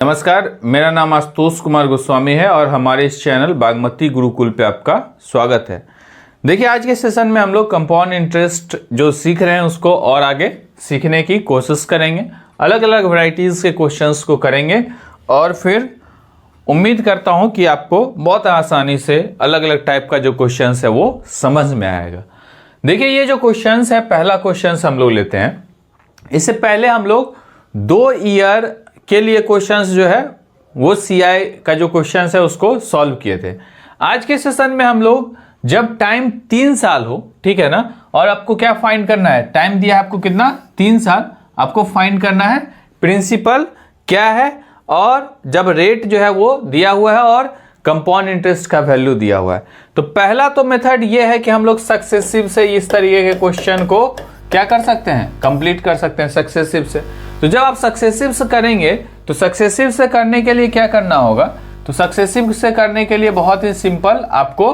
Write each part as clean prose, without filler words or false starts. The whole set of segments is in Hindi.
नमस्कार, मेरा नाम आशुतोष कुमार गोस्वामी है और हमारे इस चैनल बागमती गुरुकुल पे आपका स्वागत है। देखिए, आज के सेशन में हम लोग कंपाउंड इंटरेस्ट जो सीख रहे हैं उसको और आगे सीखने की कोशिश करेंगे। अलग अलग वैरायटीज़ के क्वेश्चंस को करेंगे और फिर उम्मीद करता हूं कि आपको बहुत आसानी से अलग अलग टाइप का जो क्वेश्चंस है वो समझ में आएगा। देखिए, ये जो क्वेश्चंस है, पहला क्वेश्चंस हम लोग लेते हैं। इससे पहले हम लोग 2 ईयर के लिए क्वेश्चंस जो है वो सीआई का जो क्वेश्चंस है उसको सॉल्व किए थे। आज के सेशन में हम लोग जब टाइम 3 साल हो, ठीक है ना, और आपको क्या फाइंड करना है, टाइम दिया है आपको कितना, 3 साल, आपको फाइंड करना है प्रिंसिपल क्या है और जब रेट जो है वो दिया हुआ है और कंपाउंड इंटरेस्ट का वैल्यू दिया हुआ है। तो पहला तो मेथड ये है कि हम लोग सक्सेसिव से इस तरीके के क्वेश्चन को क्या कर सकते हैं, कंप्लीट कर सकते हैं सक्सेसिव से। तो जब आप सक्सेसिव से करेंगे तो सक्सेसिव से करने के लिए क्या करना होगा, तो सक्सेसिव से करने के लिए बहुत ही सिंपल, आपको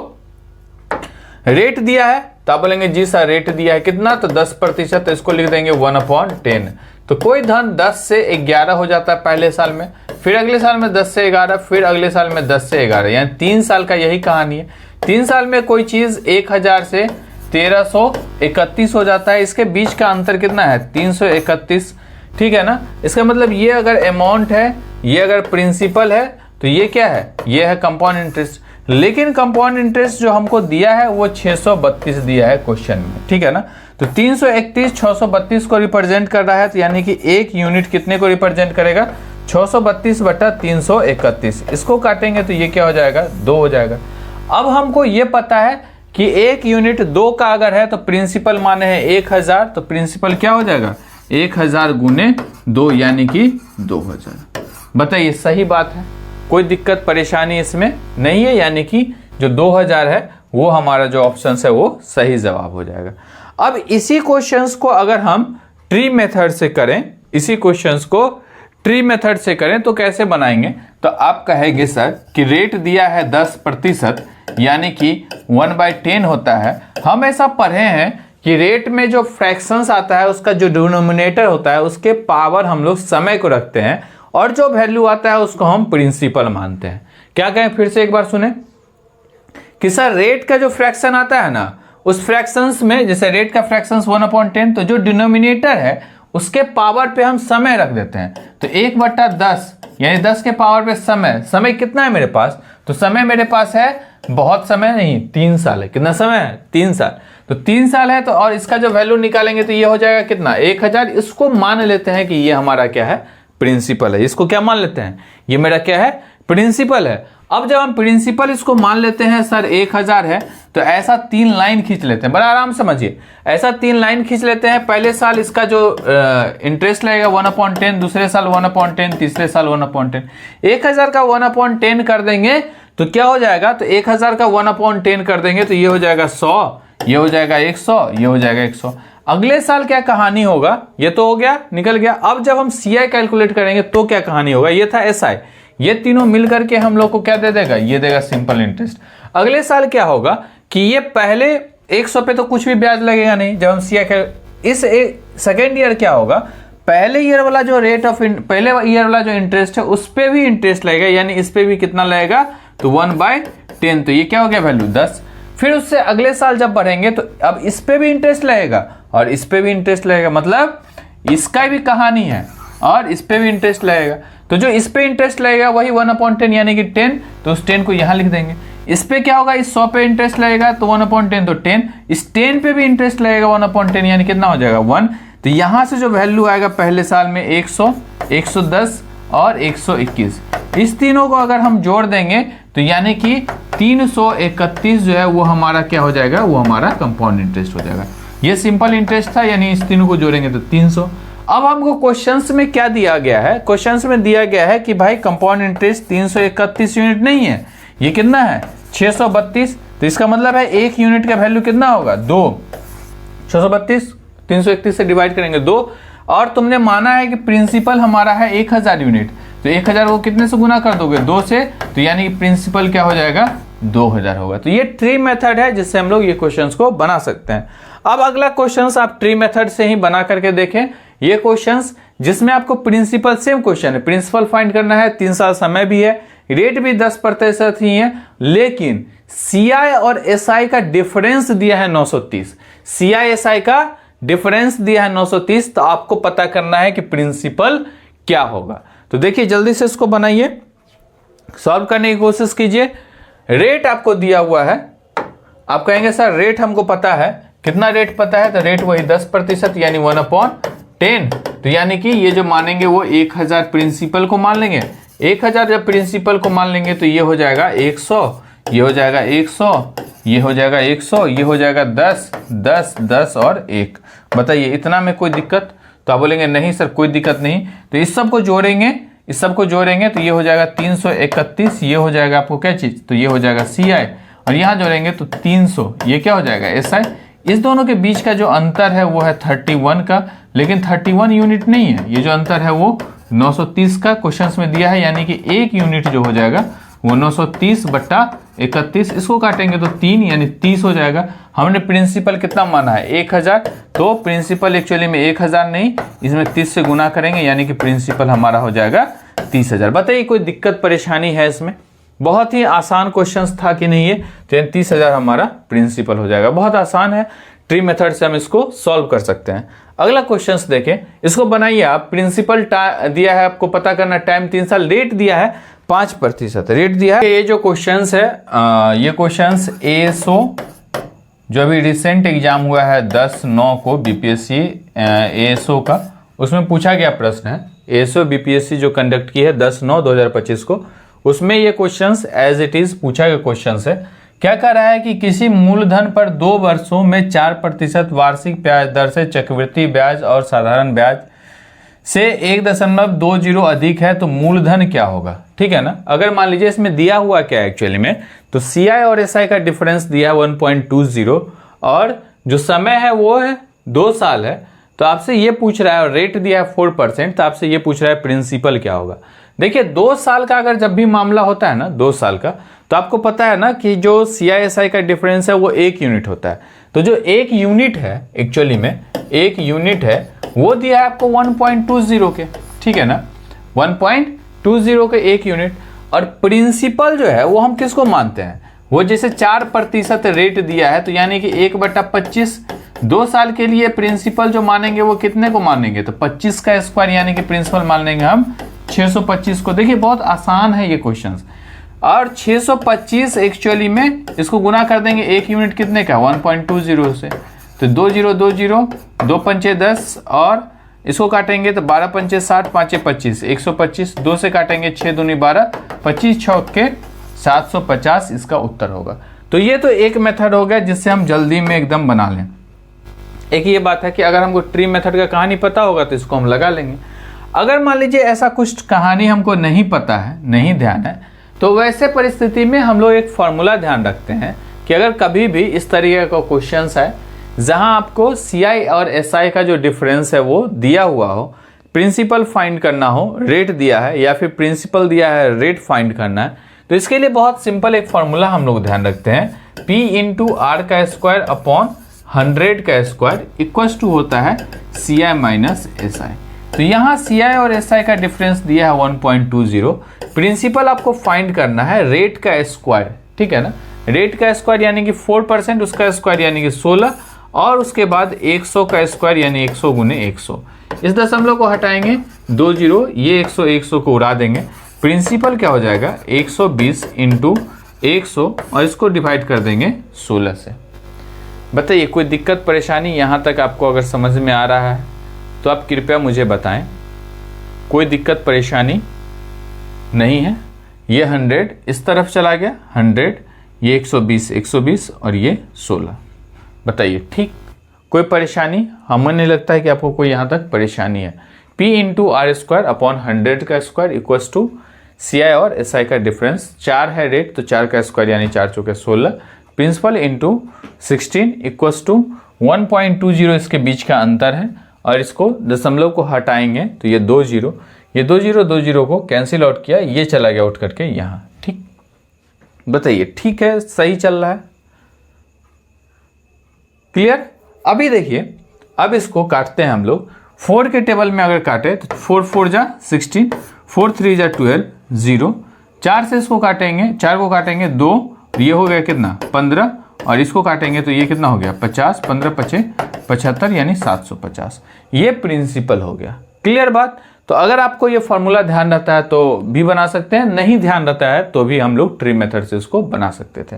रेट दिया है तो आप बोलेंगे जी सर रेट दिया है कितना, तो 10%, तो इसको लिख देंगे 1/10। तो कोई धन 10 से 11 हो जाता है पहले साल में, फिर अगले साल में 10 से 11, फिर अगले साल में 10 से 11, यानी 3 साल का यही कहानी है। 3 साल में कोई चीज 1000 से 1331 हो जाता है। इसके बीच का अंतर कितना है, 331, ठीक है ना। इसका मतलब ये अगर अमाउंट है, ये अगर प्रिंसिपल है, तो ये क्या है, ये है कंपाउंड इंटरेस्ट। लेकिन कंपाउंड इंटरेस्ट जो हमको दिया है वो 632 दिया है क्वेश्चन में, ठीक है ना। तो 331 632 को रिप्रेजेंट कर रहा है, तो यानी कि एक यूनिट कितने को रिप्रेजेंट करेगा, 632/331। इसको काटेंगे तो ये क्या हो जाएगा, 2 हो जाएगा। अब हमको ये पता है कि एक यूनिट 2 का अगर है तो प्रिंसिपल माने है 1000, तो प्रिंसिपल क्या हो जाएगा, 1000 गुने 2 यानी कि 2000। बताइए सही बात है, कोई दिक्कत परेशानी इसमें नहीं है, यानी कि जो 2000 है वो हमारा जो ऑप्शन है वो सही जवाब हो जाएगा। अब इसी क्वेश्चंस को अगर हम ट्री मेथड से करें, इसी क्वेश्चंस को ट्री मेथड से करें तो कैसे बनाएंगे, तो आप कहेंगे सर कि रेट दिया है 10%, यानी कि 1/10 होता है। हम ऐसा पढ़े हैं कि रेट में जो फ्रैक्शंस आता है उसका जो डिनोमिनेटर होता है उसके पावर हम लोग समय को रखते हैं और जो वैल्यू आता है उसको हम प्रिंसिपल मानते हैं। क्या कहें, फिर से एक बार सुने कि सर रेट का जो फ्रैक्शन आता है ना, उस फ्रैक्शंस में जैसे रेट का फ्रैक्शंस 1/10, तो जो डिनोमिनेटर है उसके पावर पे हम समय रख देते हैं। तो 1/10 यानी 10 के पावर पे समय कितना है मेरे पास, तो समय मेरे पास है, बहुत समय नहीं, 3 साल है। कितना समय है, 3 साल। तो 3 साल है, तो और इसका जो वैल्यू निकालेंगे तो ये हो जाएगा कितना, 1000। इसको मान लेते हैं कि ये हमारा क्या है, प्रिंसिपल है। इसको क्या मान लेते हैं, ये मेरा क्या है, प्रिंसिपल है। अब जब हम प्रिंसिपल इसको मान लेते हैं सर 1000 है, तो ऐसा 3 लाइन खींच लेते हैं, बड़ा आराम समझिए। ऐसा 3 लाइन खींच लेते हैं। पहले साल इसका जो इंटरेस्ट लगेगा 1/10, दूसरे साल 1/10, तीसरे साल 1/10। 1000 का 1/10 कर देंगे तो क्या हो जाएगा, तो 1000 का 1/10 कर देंगे तो ये हो जाएगा 100, ये हो जाएगा 100, ये हो जाएगा 100। अगले साल क्या कहानी होगा, ये तो हो गया, निकल गया। अब जब हम सीआई कैलकुलेट करेंगे तो क्या कहानी होगा, ये था एसआई, ये तीनों मिलकर के हम लोग को क्या दे देगा, ये देगा सिंपल इंटरेस्ट। अगले साल क्या होगा कि ये पहले 100 पे तो कुछ भी ब्याज लगेगा नहीं। जब हम सीआई इस सेकेंड ईयर क्या होगा, पहले ईयर वाला जो रेट ऑफ पहले ईयर वाला जो इंटरेस्ट है उस पे भी इंटरेस्ट लगेगा, यानी इस पे भी कितना लगेगा, तो 1/10। तो ये क्या हो गया, वैल्यू 10। फिर उससे अगले साल जब बढ़ेंगे तो अब इस पे भी इंटरेस्ट लगेगा और इस पे भी इंटरेस्ट लगेगा, मतलब इसका भी कहानी है और इस पे भी इंटरेस्ट लगेगा। तो जो इस पे इंटरेस्ट लगेगा वही 1/10 यानी कि 10, तो उस 10 को यहां लिख देंगे। इस पे क्या होगा, इस 100 पे इंटरेस्ट लगेगा तो 1/10, तो 10, इस 10 पे भी इंटरेस्ट लगेगा 1/10 यानी कितना हो जाएगा, 1। तो यहां से जो वैल्यू आएगा पहले साल में 100, 110 और 121, इस तीनों को अगर हम जोड़ देंगे तो यानी कि 331 जो है वो हमारा क्या हो जाएगा, वो हमारा कंपाउंड इंटरेस्ट हो जाएगा। ये सिंपल इंटरेस्ट था, यानी इस तीनों को जोड़ेंगे तो 300। अब हमको क्वेश्चंस में क्या दिया गया है, क्वेश्चंस में दिया गया है कि भाई कंपाउंड इंटरेस्ट 331 यूनिट नहीं है, ये कितना है, 632। तो इसका मतलब है एक यूनिट का वैल्यू कितना होगा, 2। 632 331 से डिवाइड करेंगे 2, और तुमने माना है कि प्रिंसिपल हमारा है 1000 यूनिट, तो 1000 को कितने से गुना कर दोगे, 2 से, तो यानी कि प्रिंसिपल क्या हो जाएगा, 2000 होगा। तो ये ट्री मेथड है जिससे हम लोग ये क्वेश्चंस को बना सकते हैं। अब अगला क्वेश्चंस आप ट्री मेथड से ही बना करके देखें। ये क्वेश्चंस जिसमें आपको प्रिंसिपल, सेम क्वेश्चन है, प्रिंसिपल फाइंड करना है, 3 साल समय भी है, रेट भी 10% ही है, लेकिन CI और SI का डिफरेंस दिया है 930। CI SI का डिफरेंस दिया है 930, तो आपको पता करना है कि प्रिंसिपल क्या होगा। तो देखिए जल्दी से इसको बनाइए, सॉल्व करने की कोशिश कीजिए। रेट आपको दिया हुआ है, आप कहेंगे सर रेट हमको पता है, कितना रेट पता है? तो रेट वही 10% यानी 1/10। तो यानी कि ये जो मानेंगे वो 1000 प्रिंसिपल को मान लेंगे। 1000 जब प्रिंसिपल को मान लेंगे तो ये हो जाएगा 100, ये हो जाएगा 100, ये हो जाएगा 100, ये हो जाएगा 10, 10, 10 और 1। बताइए इतना में कोई दिक्कत? तो आप बोलेंगे नहीं सर कोई दिक्कत नहीं। तो इस सब को जोड़ेंगे, इस सब को जोड़ेंगे तो ये हो जाएगा 331, ये हो जाएगा आपको क्या चीज? तो ये हो जाएगा CI, और यहाँ जोड़ेंगे तो 300, ये क्या हो जाएगा SI। इस दोनों के बीच का जो अंतर है वो है 31 का, लेकिन 31 यूनिट नहीं है, ये जो अंतर है वो 930 का क्वेश्चंस में दिया है, यानी कि 1 यूनिट जो हो जाएगा वो 930/31। इसको काटेंगे तो 3 यानी 30 हो जाएगा। हमने प्रिंसिपल कितना माना है? 1000, तो प्रिंसिपल एक्चुअली में 1000 नहीं, इसमें 30 से गुना करेंगे यानी कि प्रिंसिपल हमारा हो जाएगा 30,000। बताइए कोई दिक्कत परेशानी है इसमें? बहुत ही आसान क्वेश्चंस था कि नहीं? ये तो 30,000 हमारा प्रिंसिपल हो जाएगा। बहुत आसान है, ट्री मेथड से हम इसको सॉल्व कर सकते हैं। अगला क्वेश्चंस देखें, इसको बनाइए आप। प्रिंसिपल दिया है, आपको पता करना टाइम 3 साल, रेट दिया है 5% रेट दिया है। ये जो क्वेश्चंस है ये क्वेश्चंस ASO जो अभी रिसेंट एग्जाम हुआ है 10/9 को BPSC ASO का, उसमें पूछा गया प्रश्न है। ASO BPSC जो कंडक्ट की है 10/9/2025 को, उसमें ये क्वेश्चंस एज इट इज पूछा गया क्वेश्चंस है। क्या कह रहा है कि किसी मूलधन पर 2 वर्षों में 4% वार्षिक ब्याज दर से चक्रवृद्धि ब्याज और साधारण ब्याज से 1.20 अधिक है तो मूलधन क्या होगा? ठीक है ना। अगर मान लीजिए इसमें दिया हुआ क्या है एक्चुअली में, तो CI और SI का डिफरेंस दिया है 1.20 और जो समय है वो है 2 साल है। तो आपसे ये पूछ रहा है, रेट दिया है 4%, तो आपसे ये पूछ रहा है प्रिंसिपल क्या होगा। देखिए 2 साल का अगर जब भी मामला होता है ना, 2 साल का, तो आपको पता है ना कि जो CI SI का डिफरेंस है वो 1 यूनिट होता है। तो जो 1 यूनिट है एक्चुअली में 1 यूनिट है वो दिया है आपको 1.20 के, ठीक है ना, 1.20 के 1 यूनिट। और प्रिंसिपल जो है वो हम किसको मानते हैं? वो जैसे 4% रेट दिया है, तो यानी कि 1/25। 2 साल के लिए प्रिंसिपल जो मानेंगे वो कितने को मानेंगे? तो 25 का स्क्वायर, यानी कि प्रिंसिपल मान लेंगे हम 625 को। देखिए बहुत आसान है ये क्वेश्चंस। और 625 एक्चुअली में इसको गुना कर देंगे 1 यूनिट कितने का? 1.20 से। तो 20 20 2 पंचे 10 और इसको काटेंगे तो 12 पंचे 60, 5 25, 125। 2 से काटेंगे 6 दूनी 12, 25 6 750 इसका उत्तर होगा। तो ये तो एक मेथड हो गया जिससे हम जल्दी में एकदम बना लें। एक ये बात है कि अगर हमको ट्री मेथड का कहानी पता होगा तो इसको हम लगा लेंगे। अगर मान लीजिए ऐसा कुछ कहानी हमको नहीं पता है, नहीं ध्यान है, तो वैसे परिस्थिति में हम लोग एक फॉर्मूला ध्यान रखते हैं कि अगर कभी भी इस तरीके का क्वेश्चन है जहां आपको CI और SI का जो डिफरेंस है वो दिया हुआ हो, प्रिंसिपल फाइंड करना हो, रेट दिया है या फिर प्रिंसिपल दिया है, रेट फाइंड करना है, तो इसके लिए बहुत सिंपल एक फॉर्मूला हम लोग ध्यान रखते हैं, P × R² / 100 का स्क्वायर इक्वल टू होता है CI - SI। तो यहाँ CI और SI का डिफरेंस दिया है 1.20। प्रिंसिपल आपको फाइंड करना है रेट का स्क्वायर, ठीक है ना। रेट का स्क्वायर यानी कि 4%, उसका स्क्वायर यानी कि 16, और उसके बाद 100 का स्क्वायर यानी 100 × 100। इस दशमलव को हटाएंगे 20, ये 100 को उड़ा देंगे। प्रिंसिपल क्या हो जाएगा? 120 × 100 और इसको डिवाइड कर देंगे 16 से। बताइए कोई दिक्कत परेशानी यहाँ तक आपको अगर समझ में आ रहा है तो आप कृपया मुझे बताएं। कोई दिक्कत परेशानी नहीं है? ये 100 इस तरफ चला गया, 100, ये 120 और ये 16। बताइए ठीक, कोई परेशानी? हमें नहीं लगता है कि आपको कोई यहाँ तक परेशानी है। P × R² / 100 का स्क्वायर इक्वल टू CI और SI का डिफरेंस, 4 है रेट तो 4 का स्क्वायर यानी 4 × 16, प्रिंसिपल × 16 इक्वल टू 1.20 इसके बीच का अंतर है। और इसको दशमलव को हटाएंगे तो ये 20, ये 20 को कैंसिल आउट किया, ये चला गया आउट करके यहाँ। ठीक, बताइए ठीक है, सही चल रहा है, क्लियर? अभी देखिए, अब इसको काटते हैं हम लोग 4 के टेबल में अगर काटे तो 4 4 जा 16, 4 3 जा 12, 0, 4 से इसको काटेंगे, 4 को काटेंगे 2, ये हो गया कितना 15, और इसको काटेंगे तो ये कितना हो गया 50, 15 5 75 यानी 750। ये प्रिंसिपल हो गया। क्लियर बात। तो अगर आपको ये फॉर्मूला ध्यान रहता है तो भी बना सकते हैं, नहीं ध्यान रहता है तो भी हम लोग ट्री मेथड से इसको बना सकते थे।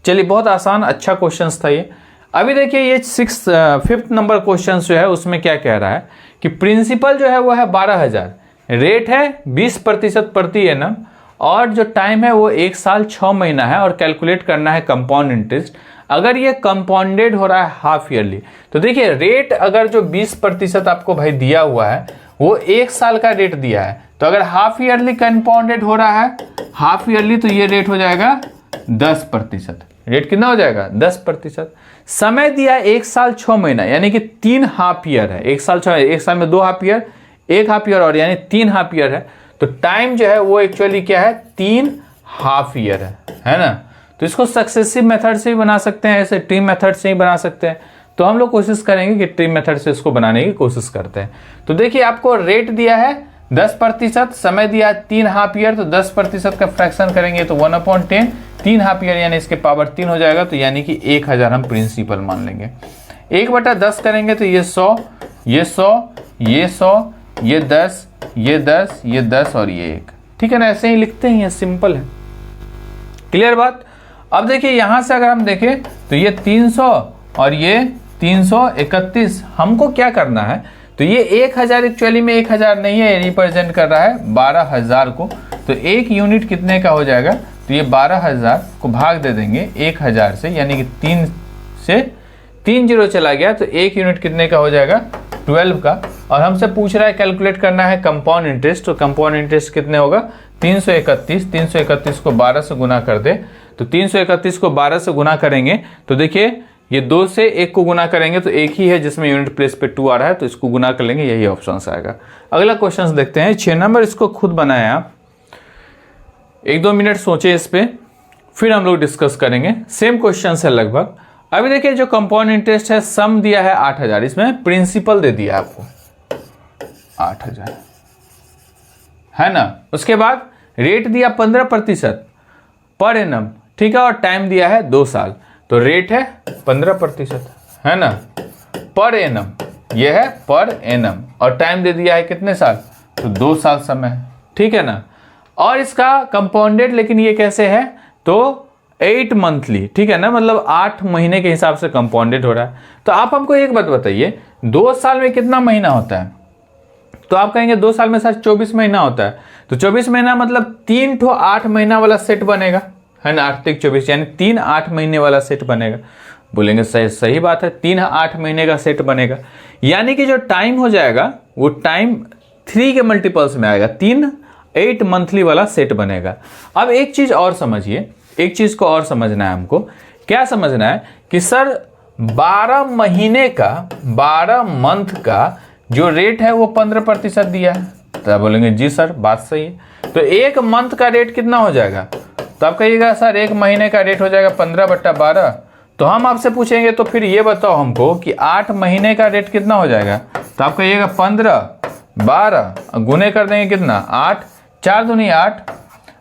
चलिए, बहुत आसान अच्छा क्वेश्चन था ये। अभी देखिए ये 5th नंबर क्वेश्चन जो है उसमें क्या कह रहा है कि प्रिंसिपल जो है वो है 12,000, रेट है 20% प्रति एनम, और जो टाइम है वो 1 साल 6 महीना है, और कैलकुलेट करना है कंपाउंड इंटरेस्ट। अगर ये कंपाउंडेड हो रहा है हाफ ईयरली, तो देखिए रेट अगर जो 20% आपको भाई दिया हुआ है वो 1 साल का रेट दिया है, तो अगर हाफ ईयरली कंपाउंडेड हो रहा है हाफ ईयरली तो ये रेट हो जाएगा 10%। रेट कितना हो जाएगा 10%। समय दिया 1 साल 6 महीना यानी कि 3 हाफ ईयर है। 1 साल 6, 1 साल में 2 हाफ ईयर, 1 हाफ ईयर और यानी 3 हाफ ईयर है। तो टाइम जो है वो एक्चुअली क्या है 3 हाफ ईयर है ना। तो इसको सक्सेसिव मेथड से भी बना सकते हैं, ऐसे ट्री मेथड से ही बना सकते हैं। तो हम लोग कोशिश करेंगे कि ट्री मेथड से इसको बनाने की कोशिश करते हैं। तो देखिए आपको रेट दिया है 10%, समय दिया 3 हाफ ईयर, तो 10% का फ्रैक्शन करेंगे तो 1/10, 3 हाफ ईयर यानी इसके पावर 3 हो जाएगा, तो यानी कि 1000 हम प्रिंसिपल मान लेंगे। 1/10 करेंगे तो ये 100, ये 100, ये 100, ये 10, ये 10, ये 10 और ये 1। ठीक है ना, ऐसे ही लिखते हैं, ये सिंपल है। क्लियर बात। अब देखिए यहां से अगर हम देखें तो ये 300 और ये 331, हमको क्या करना है, तो ये 1000 एक्चुअली में 1000 नहीं है, ये रिप्रेजेंट कर रहा है 12,000 को। तो 1 यूनिट कितने का हो जाएगा, तो ये 12,000 को भाग दे देंगे 1000 से, यानी कि 3 से 3 जीरो चला गया, तो 1 यूनिट कितने का हो जाएगा 12 का। और हमसे पूछ रहा है कैलकुलेट करना है कंपाउंड इंटरेस्ट, तो कंपाउंड इंटरेस्ट कितने होगा 331, 331 को 12 से गुना कर दे, तो 331 को 12 से गुना करेंगे तो देखिए ये 2 से 1 को गुना करेंगे तो एक ही है जिसमें यूनिट प्लेस पे 2 आ रहा है, तो इसको गुना कर लेंगे, यही ऑप्शन आएगा। अगला क्वेश्चन देखते हैं 6 नंबर। इसको खुद बनाया आप, 1-2 मिनट सोचे इस पे, फिर हम लोग डिस्कस करेंगे। सेम क्वेश्चन है लगभग। अभी देखिए जो कंपाउंड इंटरेस्ट है सम दिया है 8000, इसमें प्रिंसिपल दे दिया आपको 8000 है ना। उसके बाद रेट दिया 15% पर एनम, ठीक है, और टाइम दिया है 2 साल, तो रेट है 15% है ना, पर एनम, यह है पर एनम, और टाइम दे दिया है कितने साल, तो 2 साल समय है, ठीक है ना। और इसका कंपाउंडेड, लेकिन ये कैसे है, तो 8 मंथली, ठीक है ना, मतलब 8 महीने के हिसाब से कंपाउंडेड हो रहा है। तो आप हमको एक बात बताइए, 2 साल में कितना महीना होता है, तो आप कहेंगे 2 साल में सर 24 महीना होता है, तो 24 महीना मतलब 3 ठो 8 महीना वाला सेट बनेगा, है ना, 8 3 24 यानी 3 8 महीने वाला सेट बनेगा। बोलेंगे सही बात है, 3 8 महीने का सेट बनेगा, यानी कि जो टाइम हो जाएगा वो टाइम 3 के मल्टीपल्स में आएगा, 3 8 मंथली वाला सेट बनेगा। अब एक चीज और समझिए, एक चीज को और समझना है हमको। क्या समझना है कि सर 12 महीने का, 12 मंथ का जो रेट है वो 15% दिया है, तो आप बोलेंगे जी सर बात सही है। तो 1 मंथ का रेट कितना हो जाएगा, तो आप कहिएगा सर 1 महीने का रेट हो जाएगा 15/12। तो हम आपसे पूछेंगे तो फिर ये बताओ हमको कि 8 महीने का रेट कितना हो जाएगा, तो आप कहिएगा 15/12, गुने कर देंगे कितना 8, 4 दूनी 8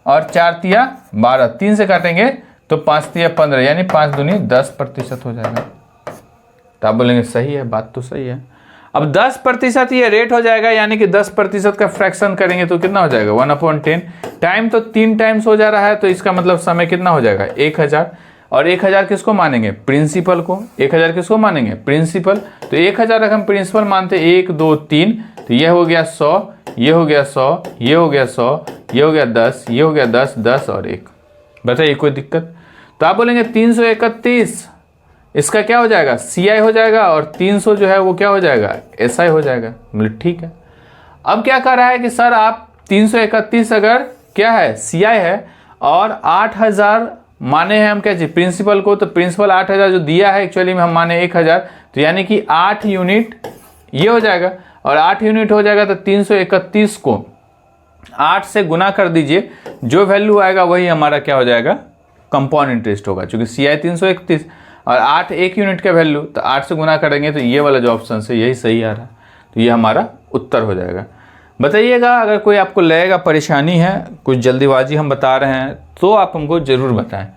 और 4 तिया 12, 3 से काटेंगे तो 5 तिया 15, यानी 5 दूनी 10% हो जाएगा। तो आप बोलेंगे सही है, बात तो सही है। अब 10% ये रेट हो जाएगा, यानी कि 10% का फ्रैक्शन करेंगे तो कितना हो जाएगा 1/10। टाइम तो 3 टाइम्स हो जा रहा है, तो इसका मतलब समय कितना हो जाएगा 1000। और 1000 किसको मानेंगे, प्रिंसिपल को। 1000 किसको मानेंगे, प्रिंसिपल। तो 1000 अगर हम प्रिंसिपल मानते 1 2 3, तो ये हो गया 100, ये हो गया 100, ये हो गया 100, ये हो गया 10, ये हो गया 10, 10 और 1। बताइए कोई दिक्कत। तो आप बोलेंगे 331, इसका क्या हो जाएगा CI हो जाएगा, और 300 जो है वो क्या हो जाएगा SI हो जाएगा। मतलब ठीक है। अब क्या कर रहा है कि सर आप 331 अगर क्या है CI है और 8000 माने हैं हम क्या चीज प्रिंसिपल को, तो प्रिंसिपल 8000 जो दिया है एक्चुअली में हम माने 1000, तो यानी कि 8 यूनिट ये हो जाएगा, और 8 यूनिट हो जाएगा तो 331 को 8 से गुना कर दीजिए, जो वैल्यू आएगा वही हमारा क्या हो जाएगा कंपाउंड इंटरेस्ट होगा, क्योंकि CI 331 और 8 1 यूनिट का वैल्यू, तो 8 से गुना करेंगे तो ये वाला जो ऑप्शन है यही सही आ रहा है। तो ये हमारा उत्तर हो जाएगा। बताइएगा अगर कोई आपको लगेगा परेशानी है, कुछ जल्दीबाजी हम बता रहे हैं तो आप हमको ज़रूर बताएं।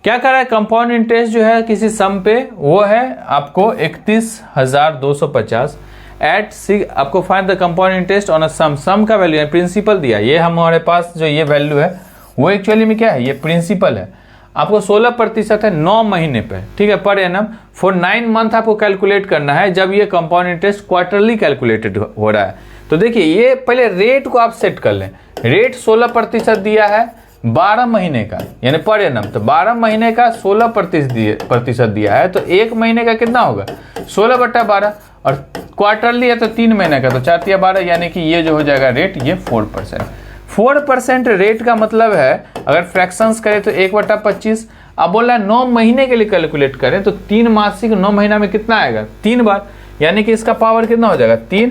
क्या कर रहा है, कंपाउंड इंटरेस्ट जो है किसी सम पे वो है आपको 31,250 एट 6। आपको find the compound interest on a sum का वैल्यू है, प्रिंसिपल दिया, ये हमारे पास जो ये वैल्यू है वो एक्चुअली में क्या है, ये प्रिंसिपल है। आपको 16% है 9 महीने पे, ठीक है, पर एनम फॉर 9 मंथ आपको कैलकुलेट करना है, जब ये कंपाउंड इंटरेस्ट क्वार्टरली कैलकुलेटेड हो रहा है। तो देखिए ये पहले रेट को आप सेट कर लें, रेट 16% दिया है 12 महीने का, यानी पर एनम, तो 12 महीने का 16% दिया है, तो एक महीने का कितना होगा 16/12, और क्वार्टरली है तो 3 महीने का, तो 4×12, यानी कि ये जो हो जाएगा रेट ये 4%। 4% रेट का मतलब है अगर फ्रैक्शंस करें तो 1/25। अब बोल रहा है 9 महीने के लिए कैलकुलेट करें तो 3 मासिक 9 महीना में कितना आएगा 3 बार, यानी कि इसका पावर कितना हो जाएगा 3,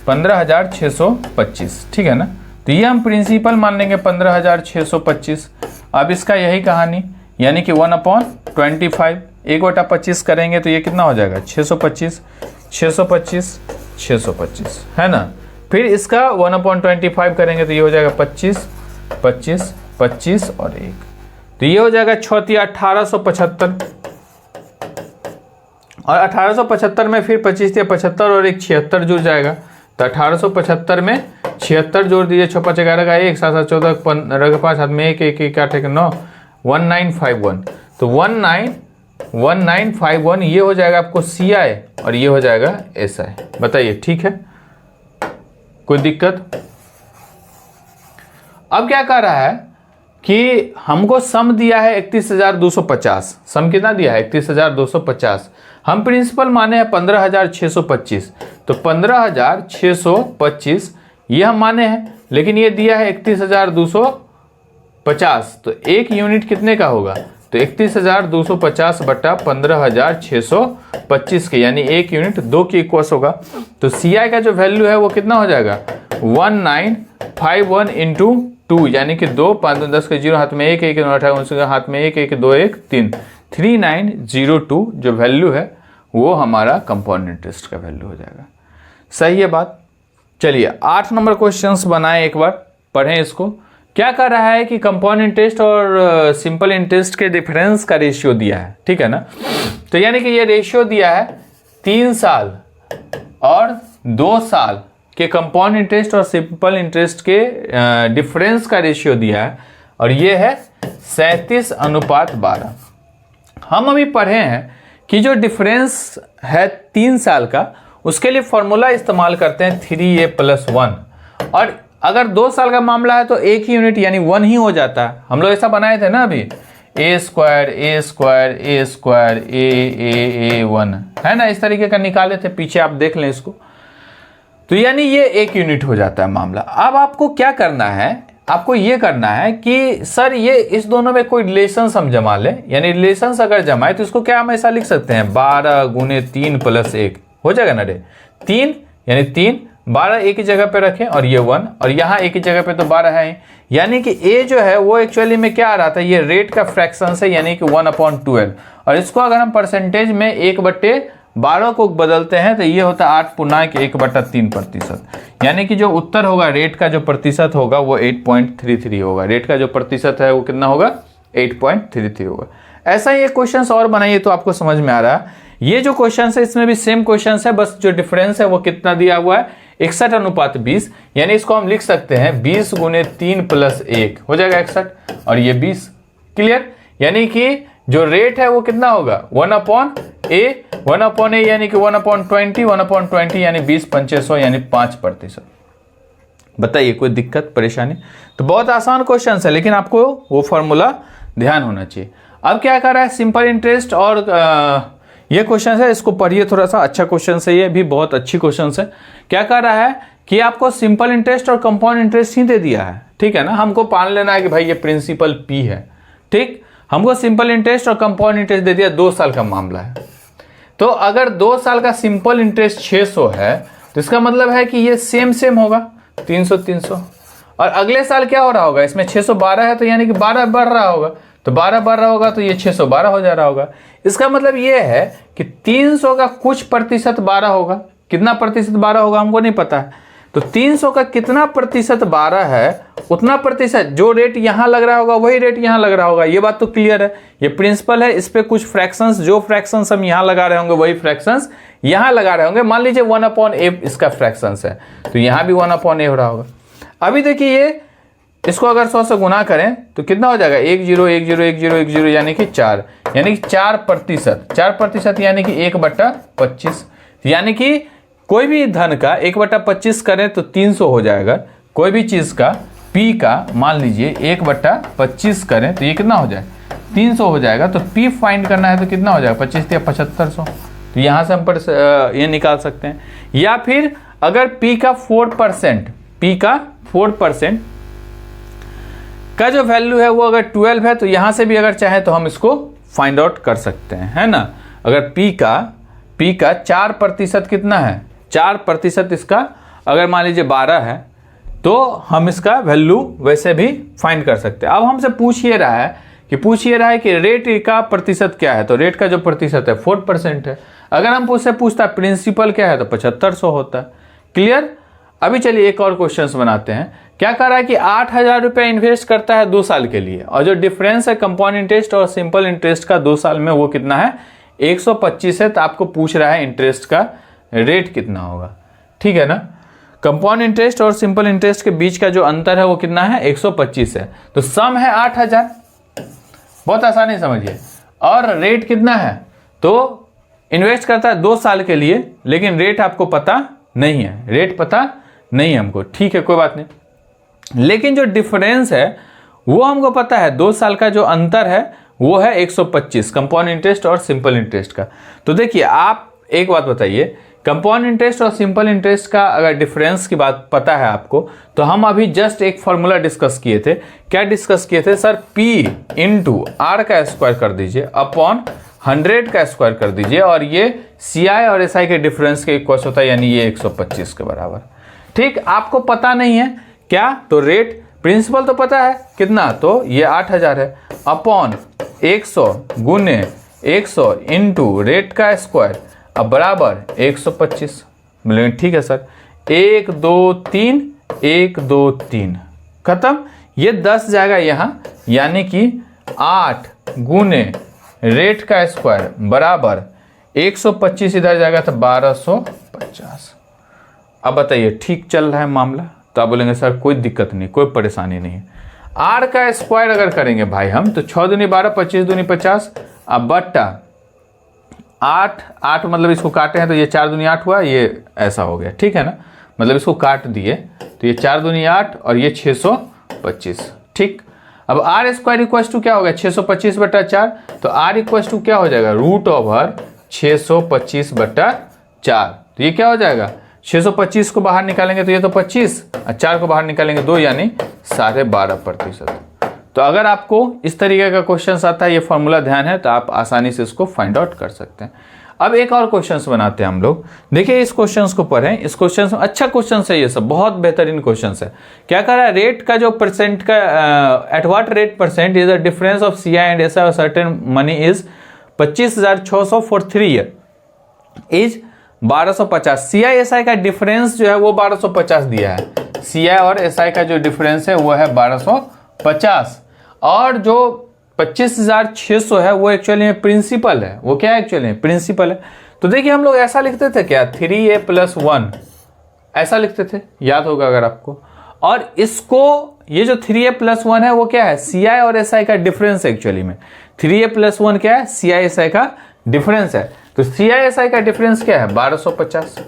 15,625, ठीक है ना। तो ये हम प्रिंसिपल मान लेंगे 15,625। अब इसका यही कहानी, यानी कि 1/25, 1/25 करेंगे तो ये कितना हो जाएगा 625, 625, 625, है ना। फिर इसका 1/25 करेंगे तो ये हो जाएगा 25, 25, 25 और 1, तो ये हो जाएगा 1875। और 1875 में फिर 25 या 75 और एक 76 जुड़ जाएगा, तो 1875 में 76 जोड़ दीजिए, 6 5 11 का 1, 7 7 14 15 का 5, हाथ में 1 1 1 8 1 9, 1951। तो 1951 ये हो जाएगा आपको CI और ये हो जाएगा SI। बताइए ठीक है, कोई दिक्कत। अब क्या कर रहा है कि हमको सम दिया है 31,250, सम कितना दिया है 31,250, हम प्रिंसिपल माने हैं 15,625, तो 15,625 ये हम माने हैं, लेकिन ये दिया है 31,250, तो एक यूनिट कितने का होगा, तो 31,250 बटा 15,625 के, यानी एक यूनिट 2 के इक्वस होगा। तो CI का जो वैल्यू है वो कितना हो जाएगा 1951 इंटू 2, यानी कि 2 5 10 के 0, हाथ में 1 1 9 18 हाथ में 1 1 2 1 3, 3902 जो वैल्यू है वो हमारा कंपाउंड इंटरेस्ट का वैल्यू हो जाएगा। सही है बात। चलिए 8 नंबर क्वेश्चंस बनाएं, एक बार पढ़ें इसको। क्या कर रहा है कि कंपाउंड इंटरेस्ट और सिंपल इंटरेस्ट के डिफरेंस का रेशियो दिया है, ठीक है ना। तो यानी कि ये रेशियो दिया है 3 साल और 2 साल के कंपाउंड इंटरेस्ट और सिंपल इंटरेस्ट के डिफरेंस का रेशियो दिया है, और ये है 37:12। हम अभी पढ़े हैं कि जो डिफरेंस है 3 साल का, उसके लिए फॉर्मूला इस्तेमाल करते हैं 3a+1, और अगर 2 साल का मामला है तो एक ही यूनिट यानी 1 ही हो जाता है। हम लोग ऐसा बनाए थे ना अभी, a² a 1 है ना, इस तरीके का निकाले थे, पीछे आप देख लें इसको। तो यानी ये एक यूनिट हो जाता है मामला। अब आपको क्या करना है, आपको ये करना है कि सर ये इस दोनों में कोई रिलेशंस हम जमा लें, यानी रिलेशंस अगर जमाए तो इसको क्या हम ऐसा लिख सकते हैं 12 × 3 + 1 हो जाएगा ना रे, 3 यानी 3, 12 एक ही जगह पे रखें और ये 1, और यहाँ एक ही जगह पे तो 12 है, यानी कि a जो है वो एक्चुअली में क्या आ रहा था, ये रेट का फ्रैक्शन है, यानी कि 1/12, और इसको अगर हम परसेंटेज में 1/12 को बदलते हैं तो ये होता है 8.1/3%, यानी कि जो उत्तर होगा रेट का जो प्रतिशत होगा वो 8.33 होगा। रेट का जो प्रतिशत है वो कितना होगा 8.33 होगा। ऐसा ही एक क्वेश्चन और बनाइए तो आपको समझ में आ रहा है। ये जो क्वेश्चन है इसमें भी सेम क्वेश्चन है, बस जो डिफरेंस है वो कितना दिया हुआ है 61:20, यानी इसको हम लिख सकते हैं 20 × 3 + 1 हो जाएगा 61, और ये 20। क्लियर, यानी कि जो रेट है वो कितना होगा 1/a, 1/a यानी कि 1/20, 1/20 यानी 20 500 यानी 5%। बताइए कोई दिक्कत परेशानी। तो बहुत आसान क्वेश्चन है, लेकिन आपको वो फॉर्मूला ध्यान होना चाहिए। अब क्या कर रहा है सिंपल इंटरेस्ट और ये क्वेश्चन है, इसको पढ़िए थोड़ा सा, अच्छा क्वेश्चन है, ये भी बहुत अच्छी क्वेश्चन है। क्या कर रहा है कि आपको सिंपल इंटरेस्ट और कंपाउंड इंटरेस्ट ही दे दिया है, ठीक है ना। हमको मान लेना है कि भाई ये प्रिंसिपल P है, ठीक। हमको सिंपल इंटरेस्ट और कंपाउंड इंटरेस्ट दे दिया, 2 साल का मामला है। तो अगर 2 साल का सिंपल इंटरेस्ट 600 है तो इसका मतलब है कि ये सेम होगा 300। और अगले साल क्या हो रहा होगा, इसमें 612 है तो यानी कि 12 बढ़ रहा होगा, तो 12 बढ़ रहा होगा तो ये 612 हो जा रहा होगा। इसका मतलब ये है कि 300 का कुछ प्रतिशत 12 होगा, कितना प्रतिशत 12 होगा हमको नहीं पता है। तो 300 का कितना प्रतिशत 12 है, उतना प्रतिशत जो रेट यहाँ लग रहा होगा वही रेट यहाँ लग रहा होगा। ये बात तो क्लियर है, ये प्रिंसिपल है। इस पे कुछ फ्रैक्शंस, जो फ्रैक्शंस हम यहाँ लगा रहे होंगे वही फ्रैक्शंस यहाँ लगा रहे होंगे। मान लीजिए 1/a इसका फ्रैक्शंस है, तो यहाँ भी 1/a हो रहा होगा। अभी देखिए ये इसको अगर 100 से गुना करें तो कितना हो जाएगा, 10 10 10 10 यानी कि 4, यानी कि 4% यानी कि 1/25, यानी कि कोई भी धन का 1/25 करें तो 300 हो जाएगा। कोई भी चीज का P का मान लीजिए 1/25 करें तो ये कितना हो जाए, 300 हो जाएगा। तो P फाइंड करना है तो कितना हो जाएगा, 25 या 7500। तो यहाँ से हम ये निकाल सकते हैं। या फिर अगर P का 4% का जो वैल्यू है वो अगर 12 है तो यहाँ से भी अगर चाहे तो हम इसको फाइंड आउट कर सकते हैं, है ना। अगर P का 4% कितना है, 4% इसका अगर मान लीजिए 12 है तो हम इसका वैल्यू वैसे भी फाइंड कर सकते हैं। अब हमसे पूछ ये रहा है कि रेट का प्रतिशत क्या है, तो रेट का जो प्रतिशत है 4% है। अगर हम उससे पूछता है प्रिंसिपल क्या है तो 7500 होता है। क्लियर। अभी चलिए एक और क्वेश्चन बनाते हैं। क्या कर रहा है कि 8000 रुपया इन्वेस्ट करता है 2 साल के लिए, और जो डिफरेंस है कंपाउंड इंटरेस्ट और सिंपल इंटरेस्ट का 2 साल में वो कितना है, 125 है। तो आपको पूछ रहा है इंटरेस्ट का रेट कितना होगा, ठीक है ना। कंपाउंड इंटरेस्ट और सिंपल इंटरेस्ट के बीच का जो अंतर है वो कितना है, 125 है। तो सम है 8000, बहुत आसानी समझिए। और रेट कितना है, तो इन्वेस्ट करता है 2 साल के लिए, लेकिन रेट आपको पता नहीं है, रेट पता नहीं है हमको, ठीक है कोई बात नहीं। लेकिन जो डिफरेंस है वो हमको पता है, 2 साल का जो अंतर है वो है 125 कंपाउंड इंटरेस्ट और सिंपल इंटरेस्ट का। तो देखिए आप एक बात बताइए, कंपाउंड इंटरेस्ट और सिंपल इंटरेस्ट का अगर डिफरेंस की बात पता है आपको, तो हम अभी जस्ट एक फॉर्मूला डिस्कस किए थे। क्या डिस्कस किए थे सर, P इंटू R का स्क्वायर कर दीजिए अपॉन 100 का स्क्वायर कर दीजिए, और ये CI और SI के डिफरेंस के इक्वल होता है, यानी ये 125 के बराबर। ठीक, आपको पता नहीं है क्या, तो रेट प्रिंसिपल तो पता है कितना, तो ये 8000 है अपॉन 100 गुने 100 इंटू रेट का स्क्वायर अब बराबर 125। बोलेंगे ठीक है सर, 1 2 3 1 2 3 खत्म। ये 10 जाएगा यहाँ, यानी कि 8 गुने रेट का स्क्वायर बराबर 125 इधर जाएगा तो 1250। अब बताइए ठीक चल रहा है मामला, तो आप बोलेंगे सर कोई दिक्कत नहीं, कोई परेशानी नहीं है। आर का स्क्वायर अगर करेंगे भाई हम, तो 6 दूनी 12 25 दूनी 50 अब बट्टा 8 मतलब इसको काटे हैं तो ये 4 दूनी 8 हुआ, ये ऐसा हो गया, ठीक है ना। मतलब इसको काट दिए तो ये 4 दूनी 8 और ये 625, ठीक। अब आर स्क्वायर इक्वल टू क्या होगा, 625 बटा 4, तो आर इक्वल टू क्या हो जाएगा, रूट ओवर 625 बटा 4। तो ये क्या हो जाएगा, 625 को बाहर निकालेंगे तो ये तो 25 और 4 को बाहर निकालेंगे 2, यानी 12.5%। तो अगर आपको इस तरीके का क्वेश्चन आता है, ये फॉर्मूला ध्यान है, तो आप आसानी से इसको फाइंड आउट कर सकते हैं। अब एक और क्वेश्चन बनाते हैं हम लोग। देखिए इस क्वेश्चन को पढ़ें, इस क्वेश्चन अच्छा क्वेश्चन है, ये सब बहुत बेहतरीन क्वेश्चन है। क्या कर रहा है, रेट का जो परसेंट का at what rate percent is the difference of CI and SI और certain money is 25,600 for 3 year is 1250। CI SI का डिफरेंस जो है वो 1250 दिया है। CI और SI का जो डिफरेंस है वो है 1250, और जो 25,600 है वो एक्चुअली में प्रिंसिपल है। वो क्या है, एक्चुअली प्रिंसिपल है। तो देखिए हम लोग ऐसा लिखते थे क्या, 3A + 1 ऐसा लिखते थे, याद होगा अगर आपको। और इसको ये जो 3A + 1 है वो क्या है, CI और SI का डिफरेंस एक्चुअली में। 3A + 1 क्या है, CI SI का डिफरेंस है। तो CI SI का डिफरेंस क्या है, 1250।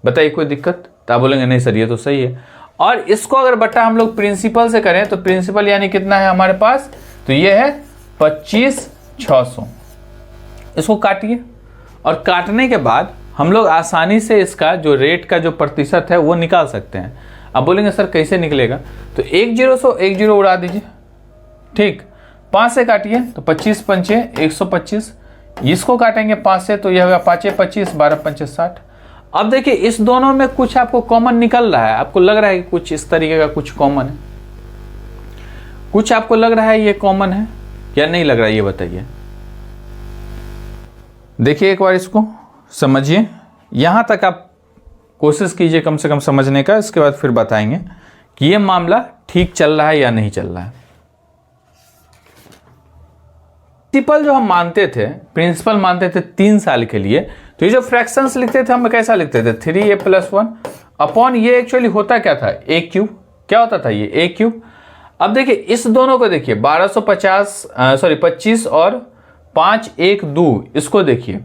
बताइए कोई दिक्कत, तो आप बोलेंगे नहीं सर ये तो सही है। और इसको अगर बट्टा हम लोग प्रिंसिपल से करें, तो प्रिंसिपल यानी कितना है हमारे पास, तो ये है 25,600। इसको काटिए, और काटने के बाद हम लोग आसानी से इसका जो रेट का जो प्रतिशत है वो निकाल सकते हैं। अब बोलेंगे सर कैसे निकलेगा, तो 1 0 से 1 0 उड़ा दीजिए, ठीक। 5 से काटिए तो 25 पंचे 125, इसको काटेंगे 5 से तो यह होगा 5 25 12 पंचे 60। अब देखिए इस दोनों में कुछ आपको कॉमन निकल रहा है, आपको लग रहा है कि कुछ इस तरीके का कुछ कॉमन है, कुछ आपको लग रहा है ये कॉमन है या नहीं लग रहा है, ये बताइए। देखिए एक बार इसको समझिए, यहां तक आप कोशिश कीजिए कम से कम समझने का, इसके बाद फिर बताएंगे कि ये मामला ठीक चल रहा है या नहीं चल रहा है। प्रिंसिपल जो हम मानते थे, प्रिंसिपल मानते थे 3 साल के लिए, तो ये जो फ्रैक्शंस लिखते थे हम कैसा लिखते थे, 3a+1 अपॉन ये एक्चुअली होता क्या था, a³। क्या होता था ये, a³। अब देखिए इस दोनों को देखिए 25 और 5 1 2, इसको देखिए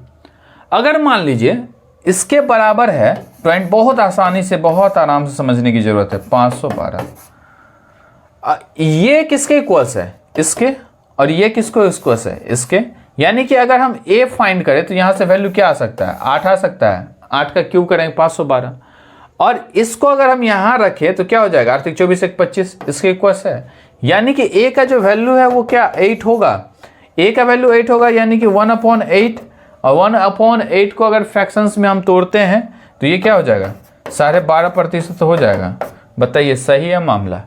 अगर मान लीजिए इसके बराबर है, पॉइंट बहुत आसानी से बहुत आराम से समझने की जरूरत है, 512। ये किसके इक्वल्स है, इसके, और ये किसको इक्वल्स है, इसके। यानी कि अगर हम a फाइंड करें तो यहां से वैल्यू क्या आ सकता है, 8 आ सकता है। 8 का क्यूब करेंगे 512, और इसको अगर हम यहां रखें तो क्या हो जाएगा, 8 24 1 25, इसके इक्वल्स है। यानी कि a का जो वैल्यू है वो क्या 8 होगा, a का वैल्यू 8 होगा, यानी कि 1/8, और 1/8 को अगर फ्रैक्शंस में हम तोड़ते हैं तो ये क्या हो जाएगा, 12.5% हो जाएगा। बताइए सही है मामला।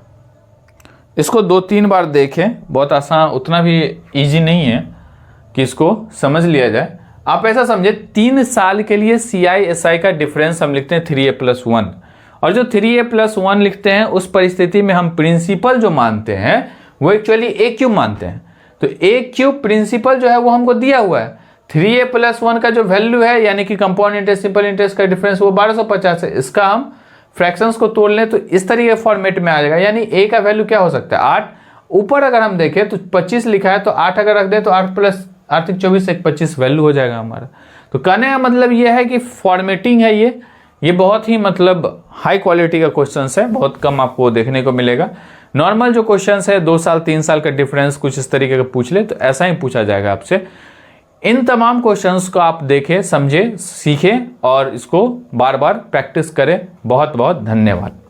इसको 2-3 बार देखें, बहुत आसान, उतना भी इजी नहीं है कि इसको समझ लिया जाए। आप ऐसा समझे 3 साल के लिए CI/SI का डिफरेंस हम लिखते हैं 3a+1, और जो 3a+1 लिखते हैं उस परिस्थिति में हम प्रिंसिपल जो मानते हैं वो एक्चुअली a³ मानते हैं। तो a³ प्रिंसिपल जो है वो हमको दिया हुआ है, 3a+1 का जो वैल्यू है यानी कि कंपाउंड इंटरेस्ट सिंपल इंटरेस्ट का डिफरेंस वो 1250 है। इसका हम फ्रैक्शंस को तोड़ लें तो इस तरीके फॉर्मेट में आ जाएगा, यानी a का वैल्यू क्या हो सकता है 8। ऊपर अगर हम देखें तो 25 लिखा है, तो 8 अगर रख दे तो 8 + 8 24 1 25 वैल्यू हो जाएगा हमारा। तो कहने का मतलब ये है कि फॉर्मेटिंग है ये बहुत ही मतलब हाई क्वालिटी का क्वेश्चन है, बहुत कम आपको देखने को मिलेगा। नॉर्मल जो क्वेश्चन है 2 साल 3 साल का डिफरेंस कुछ इस तरीके का पूछ ले तो ऐसा ही पूछा जाएगा आपसे। इन तमाम क्वेश्चंस को आप देखें, समझें, सीखें और इसको बार बार प्रैक्टिस करें। बहुत बहुत धन्यवाद।